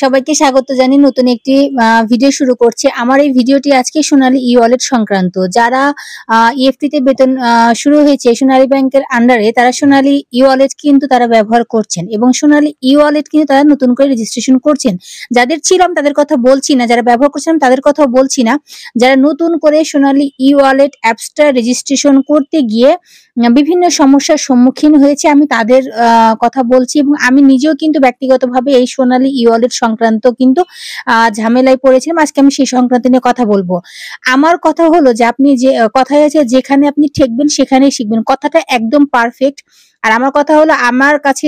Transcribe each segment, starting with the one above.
সবাইকে স্বাগত জানিয়ে নতুন একটি ভিডিও শুরু করছি। আমার এই ভিডিওটি আজকে সোনালী ই-ওয়ালেট সংক্রান্ত। যারা ইএফটি তে বেতন শুরু হয়েছে সোনালী ব্যাংকের আন্ডারে, তারা সোনালী ই-ওয়ালেট কিন্তু তারা ব্যবহার করছেন এবং সোনালী ই-ওয়ালেট কিন্তু তারা নতুন করে রেজিস্ট্রেশন করছেন। যাদের ছিলাম তাদের কথা বলছি না, যারা ব্যবহার করছিলাম তাদের কথাও বলছি না। যারা নতুন করে সোনালী ই-ওয়ালেট অ্যাপসটা রেজিস্ট্রেশন করতে গিয়ে বিভিন্ন সমস্যার সম্মুখীন হয়েছে, আমি তাদের কথা বলছি এবং আমি নিজেও কিন্তু ব্যক্তিগতভাবে এই সোনালী ই-ওয়ালেট সংক্রান্ত কিন্তু ঝামেলায় পড়েছিলাম। আজকে আমি সেই সংক্রান্ত নিয়ে কথা বলবো। আমার কথা হলো যে আপনি যে কথায় আছে যেখানে আপনি ঠেকবেন সেখানেই শিখবেন, কথাটা একদম পারফেক্ট। আর আমার কথা হলো আমার কাছে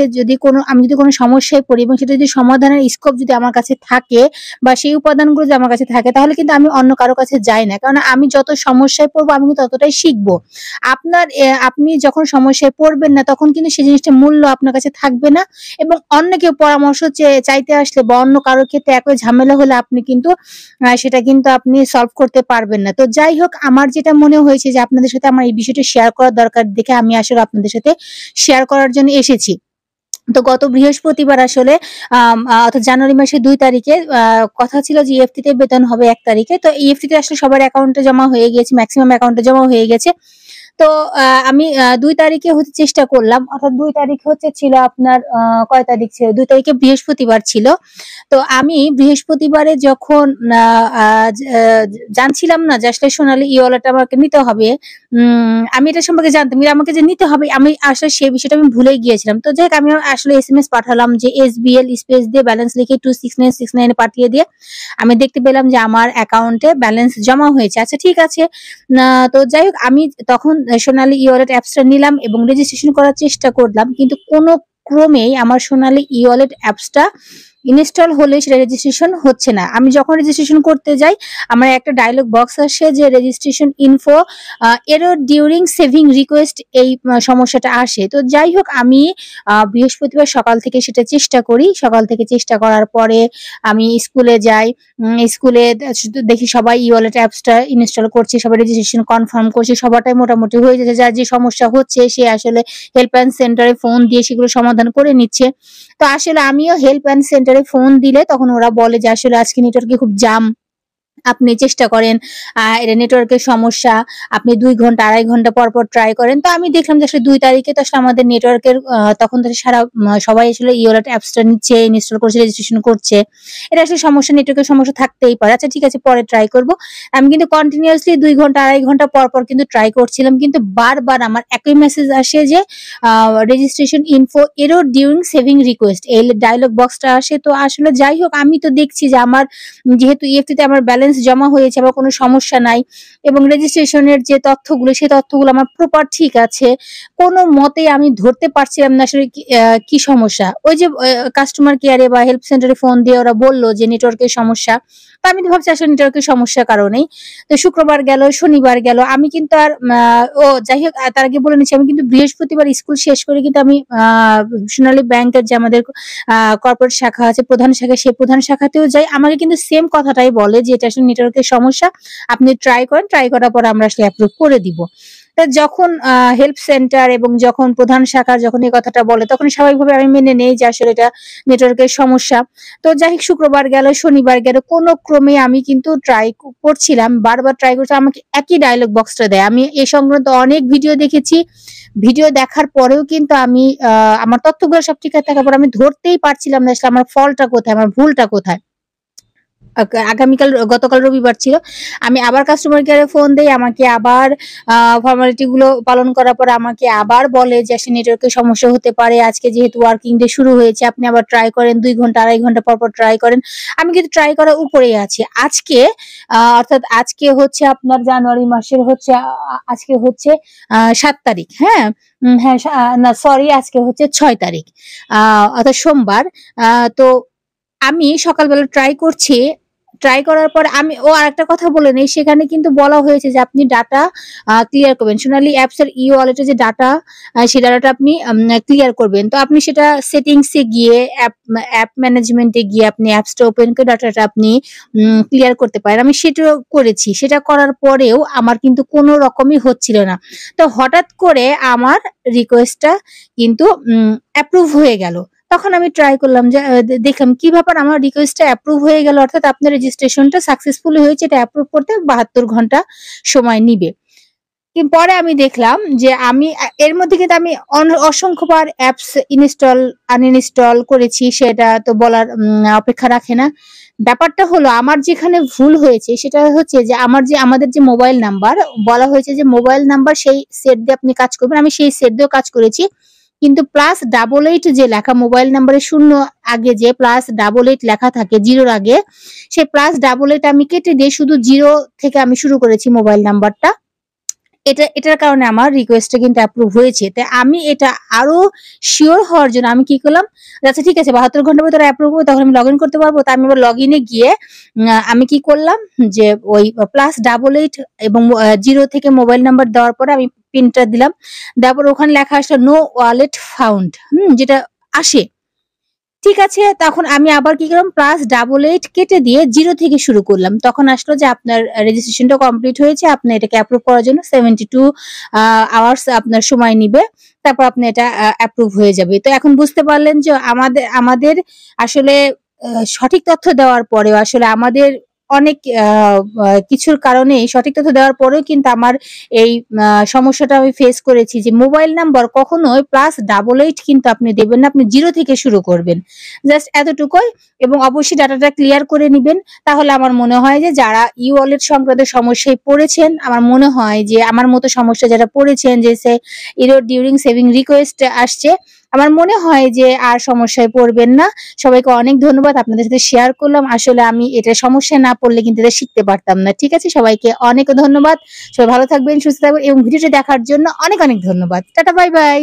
আমি যদি কোনো সমস্যায় পড়ি এবং সেটা যদি সমাধানের স্কোপ যদি আমার কাছে থাকে বা সেই উপাদানগুলো যদি আমার কাছে থাকে, তাহলে কিন্তু আমি অন্য কারো কাছে যাই না, কারণ আমি যত সমস্যায় পড়বো আমি কিন্তু ততটাই শিখবো। আপনি যখন সমস্যায় পড়বেন না তখন কিন্তু সেই জিনিসটার মূল্য আপনার কাছে থাকবে না এবং অন্য কেউ পরামর্শ চাইতে আসলে বা অন্য কারোর ক্ষেত্রে একই ঝামেলা হলে আপনি কিন্তু সেটা কিন্তু আপনি সলভ করতে পারবেন না। তো যাই হোক, আমার যেটা মনে হয়েছে যে আপনাদের সাথে আমার এই বিষয়টা শেয়ার করার দরকার দেখে আমি আসলে আপনাদের সাথে শেয়ার করার জন্য এসেছি। তো গত বৃহস্পতিবার আসলে অর্থাৎ জানুয়ারি মাসের 2 তারিখে কথা ছিল যে ইএফটি তে বেতন হবে 1 তারিখে। তো ইএফটি তে আসলে সবার অ্যাকাউন্টে জমা হয়ে গেছে, ম্যাক্সিমাম অ্যাকাউন্টে জমা হয়ে গেছে। তো আমি 2 তারিখে হতে চেষ্টা করলাম, অর্থাৎ 2 তারিখ ছিল আপনার কয় তারিখ ছিল, 2 তারিখে বৃহস্পতিবার ছিল। তো আমি বৃহস্পতিবারে যখন জানছিলাম না যে আসলে সোনালী ই-ওয়ালেট আমাকে নিতে হবে, আমি এটা সম্পর্কে জানতাম কিন্তু আমাকে যে নিতে হবে আমি আসলে সেই বিষয়টা আমি ভুলে গিয়েছিলাম। তো যাই হোক, আমি আসলে এসএমএস পাঠালাম যে SBL স্পেস দিয়ে ব্যালেন্স লিখে 26969 পাঠিয়ে দিয়ে আমি দেখতে পেলাম যে আমার অ্যাকাউন্টে ব্যালেন্স জমা হয়েছে। আচ্ছা ঠিক আছে। তো যাই হোক, আমি তখন সোনালী ই-ওয়ালেট অ্যাপসটা নিলাম এবং রেজিস্ট্রেশন করার চেষ্টা করলাম, কিন্তু কোনো ক্রমেই আমার সোনালী ই-ওয়ালেট অ্যাপসটা ইনস্টল হলে সেটা রেজিস্ট্রেশন হচ্ছে না। আমি যখন রেজিস্ট্রেশন করতে যাই আমার একটা ডায়লগ বক্স আসে যে registration info error during saving request, এই সমস্যাটা আসে। তো যাই হোক, আমি বৃহস্পতিবার সকাল থেকে সেটা চেষ্টা করি। সকাল থেকে চেষ্টা করার পরে আমি স্কুলে যাই। স্কুলে দেখি সবাই ই-ওয়ালেট অ্যাপসটা ইনস্টল করছে, সবাই রেজিস্ট্রেশন কনফার্ম করছে, সবারটাই মোটামুটি হয়ে যাচ্ছে। যার যে সমস্যা হচ্ছে সে আসলে হেল্পলাইন সেন্টারে ফোন দিয়ে সেগুলো সমাধান করে নিচ্ছে। তো আসলে আমিও হেল্পলাইন সেন্টারে ফোন দিলে তখন ওরা বলে যে আসলে আজকে নেটওয়ার্কে খুব জাম, আপনি চেষ্টা করেন, এটা নেটওয়ার্কের সমস্যা, আপনি 2 ঘন্টা 2.5 ঘন্টা পর পর ট্রাই করেন। তো আমি দেখলাম যে আসলে 2 তারিখে তো আসলে আমাদের নেটওয়ার্কের তখন তো সবাই আসলে ই-ওয়ালেট অ্যাপসটা নিচ্ছে, ইনস্টল করছে, রেজিস্ট্রেশন করছে। এটা আসলে সমস্যা, নেটওয়ার্কের সমস্যা থাকতেই পারে। আচ্ছা ঠিক আছে, পরে ট্রাই করব। আমি কিন্তু কন্টিনিউয়াসলি 2 ঘন্টা 2.5 ঘন্টা পর পর কিন্তু ট্রাই করছিলাম, কিন্তু বারবার আমার একই মেসেজ আসে যে registration info error during saving request, এই ডায়লগ বক্সটা আসে। তো আসলে যাই হোক, আমি তো দেখছি যে আমার যেহেতু ইএফটি তে আমার ব্যালেন্স জমা হয়েছে, আমার কোনো সমস্যা নাই এবং রেজিস্ট্রেশনের যে তথ্যগুলো সেই তথ্যগুলো আমার প্রপার ঠিক আছে। কোনো মতেই আমি ধরতে পারছিলাম না আসলে কি সমস্যা। ওই যে কাস্টমার কেয়ারে বা হেল্প সেন্টারে ফোন দিয়ে ওরা বলল যে নেটওয়ার্কের সমস্যা। তো আমি তো ভাবছি আসলে নেটওয়ার্কের সমস্যার কারণেই। তো শুক্রবার গেল, শনিবার গেল, আমি কিন্তু আর যাই হোক, তার আগে বলে নিচ্ছি আমি কিন্তু বৃহস্পতিবার স্কুল শেষ করে কিন্তু আমি সোনালী ব্যাংকের যে আমাদের কর্পোরেট শাখা আছে, প্রধান শাখা, সেই প্রধান শাখাতেও যাই। আমাকে কিন্তু সেম কথাটাই বলে যে এটা আসলে নেটওয়ার্কের সমস্যা, আপনি ট্রাই করেন, ট্রাই করার পর আমরা আসলে অ্যাপ্রুভ করে দিব। তো যখন হেল্প সেন্টার এবং যখন প্রধান শাখার যখন এই কথাটা বলে তখন স্বাভাবিকভাবে আমি মেনে নেই যে আসলে এটা নেটওয়ার্কের সমস্যা। তো যাই হোক, শুক্রবার গেল, শনিবার গেল, কোনো ক্রমে আমি কিন্তু ট্রাই করছিলাম, বারবার ট্রাই করছি, আমাকে একই ডায়লগ বক্সটা দেয়। আমি এ সংক্রান্ত অনেক ভিডিও দেখেছি, ভিডিও দেখার পরেও কিন্তু আমি আমার তথ্যগুলো সব ঠিক থাকার পর আমি ধরতেই পারছিলাম না আসলে আমার ফলটা কোথায়, আমার ভুলটা কোথায়। গতকাল রবিবার ছিল, আমি আবার কাস্টমার কেয়ারে ফোন দেই, আমাকে আবার ফর্মালিটি গুলো পালন করার পর আমাকে আবার বলে যে আসলে নেটওয়ার্কের সমস্যা হতে পারে, আজকে যেহেতু ওয়ার্কিং ডে শুরু হয়েছে আপনি আবার ট্রাই করেন, 2 ঘন্টা 2.5 ঘন্টা পর পর ট্রাই করেন। আমি কিন্তু ট্রাই করার উপরেই আছি। আজকে অর্থাৎ আজকে হচ্ছে আপনার জানুয়ারি মাসের হচ্ছে আজকে হচ্ছে 7 তারিখ, হ্যাঁ হ্যাঁ না সরি, আজকে হচ্ছে 6 তারিখ, অর্থাৎ সোমবার। তো আমি সকালবেলা ট্রাই করছি, ট্রাই করার পর আরেকটা কথা বলে নেই, সেখানে কিন্তু বলা হয়েছে যে আপনি ডাটা ক্লিয়ার করবেন, সোনালী অ্যাপস এর ই-ওয়ালেটের যে ডাটা, সেই ডাটাটা আপনি ক্লিয়ার করবেন। তো আপনি সেটা সেটিংসে গিয়ে অ্যাপ ম্যানেজমেন্টে গিয়ে আপনি অ্যাপসটা ওপেন করে ডাটাটা আপনি ক্লিয়ার করতে পারেন। আমি সেটাও করেছি, সেটা করার পরেও আমার কিন্তু কোনো রকমই হচ্ছিল না। তো হঠাৎ করে আমার রিকোয়েস্টটা কিন্তু অ্যাপ্রুভ হয়ে গেল। তখন আমি ট্রাই করলাম যে দেখলাম কি ব্যাপার, আমার রিকোয়েস্টটা অ্যাপ্রুভ হয়ে গেল, অর্থাৎ আপনার রেজিস্ট্রেশনটা সাকসেসফুলি হয়েছে, এটা অ্যাপ্রুভ করতে 72 ঘন্টা সময় নিবে। পরে আমি দেখলাম যে আমি এর মধ্যে কিন্তু আমি অসংখ্যবার অ্যাপস ইনস্টল আনইনস্টল করেছি, সেটা তো বলার অপেক্ষা রাখে না। ব্যাপারটা হলো আমার যেখানে ভুল হয়েছে সেটা হচ্ছে যে আমাদের যে মোবাইল নাম্বার বলা হয়েছে যে মোবাইল নাম্বার সেই সেট দিয়ে আপনি কাজ করবেন, আমি সেই সেট দিয়েও কাজ করেছি, কিন্তু +88 যে লেখা মোবাইল নাম্বারের 0 আগে যে +88 লেখা থাকে 0 আগে, সেই +88 আমি কেটে দিয়ে শুধু 0 থেকে আমি শুরু করেছি মোবাইল নাম্বারটা। এটার কারণে আমার রিকোয়েস্টটা কিন্তু অ্যাপ্রুভ হয়েছে। তাই আমি এটা আরো সিওর হওয়ার জন্য আমি কি করলাম, আচ্ছা ঠিক আছে 72 ঘন্টার ভেতরে অ্যাপ্রুভ হবে, তখন আমি লগইন করতে পারবো। তা আমি আবার লগইনে গিয়ে আমি কি করলাম যে ওই +88 এবং 0 থেকে মোবাইল নাম্বার দেওয়ার পরে আমি পিনটা দিলাম। দেওয়ার পর ওখানে লেখা আসলো নো ওয়ালেট ফাউন্ড, যেটা আসে। ঠিক আছে, তখন আমি আবার কি করলাম +88 কেটে দিয়ে 0 থেকে শুরু করলাম। তখন আসলো যে আপনার রেজিস্ট্রেশনটা কমপ্লিট হয়েছে। আপনি এটাকে অ্যাপ্রুভ করার জন্য 72 আওয়ার্স আপনার সময় নিবে। তারপর আপনি এটা অ্যাপ্রুভ হয়ে যাবে। তো এখন বুঝতে পারলেন যে আমাদের আসলে সঠিক তথ্য দেওয়ার পরেও আসলে আমাদের অনেক কিছুর কারণে সঠিক তথ্য দেওয়ার পরেও কিন্তু আমার এই সমস্যাটা আমি ফেস করেছি যে মোবাইল নাম্বার কখনোই +88 কিন্তু আপনি দেবেন না, আপনি 0 থেকে শুরু করবেন। জাস্ট এতটুকুই, এবং অবশ্যই ডাটাটা ক্লিয়ার করে নিবেন। তাহলে আমার মনে হয় যে যারা ই-ওয়ালেট সংক্রান্ত সমস্যায় পড়েছেন, আমার মনে হয় যে আমার মতো সমস্যা যারা পড়েছেন যে এরর ডিউরিং সেভিং রিকোয়েস্ট আসছে, আমার মনে হয় যে আর সমস্যায় পড়বেন না। সবাইকে অনেক ধন্যবাদ, আপনাদের সাথে শেয়ার করলাম। আসলে আমি এটা সমস্যায় না পড়লে কিন্তু এটা শিখতে পারতাম না। ঠিক আছে, সবাইকে অনেক ধন্যবাদ। সবাই ভালো থাকবেন, সুস্থ থাকবেন এবং ভিডিওটি দেখার জন্য অনেক অনেক ধন্যবাদ। Tata, bye bye.